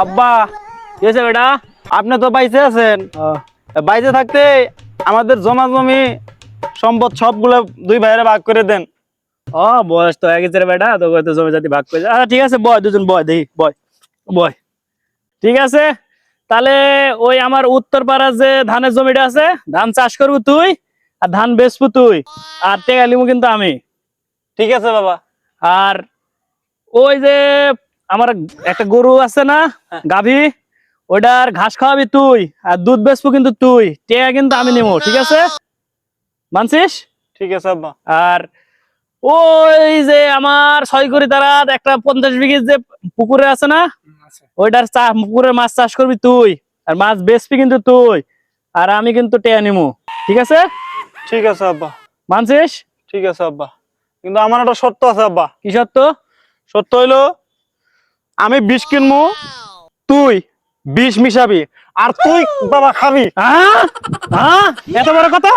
আব্বা কি হয়েছে বেটা? আপনি তো বাইসে আছেন, বাইসে থাকতে আমাদের জমা জমি সম্পদ সবগুলো দুই ভাইয়েরা ভাগ করে দেন। ও বয়স তো হয়ে গেছে রে বেটা, তোকে তো জমি জাতি ভাগ করে দে। আচ্ছা ঠিক আছে, বয় দুজন বয়, দেখি বয় বয়। ঠিক আছে, তাহলে ওই আমার উত্তর পাড়ার যে ধানের জমিটা আছে, ধান চাষ করবো তুই, আর ধান বেচবো তুই, আর টেকা লিবো কিন্তু আমি। ঠিক আছে বাবা। আর ওই যে আমার একটা গরু আছে না, গাভী, ওইটার ঘাস খাওয়াবি তুই, আর দুধ বেচবো কিন্তু তুই, টেকা কিন্তু আমি নেবো। ঠিক আছে, মানছিস? ঠিক আছে আব্বা। আর ওই যে আমার 6 কোটি তারা একটা 50 বিঘি যে পুকুরে আছে না, ওইটার পুকুরের মাছ চাষ করবি তুই, আর মাছ বেচবি কিন্তু তুই, আর আমি কিন্তু টেয়া নিমু। ঠিক আছে, ঠিক আছে আব্বা। মানছিস? ঠিক আছে আব্বা, কিন্তু আমার একটা শর্ত আছে আব্বা। কি সত্য? শর্ত হইলো আমি 20 কিনবো, তুই 20 মিশাবি, আর তুই বাবা খাবি। হ্যাঁ, এত বড় কথা?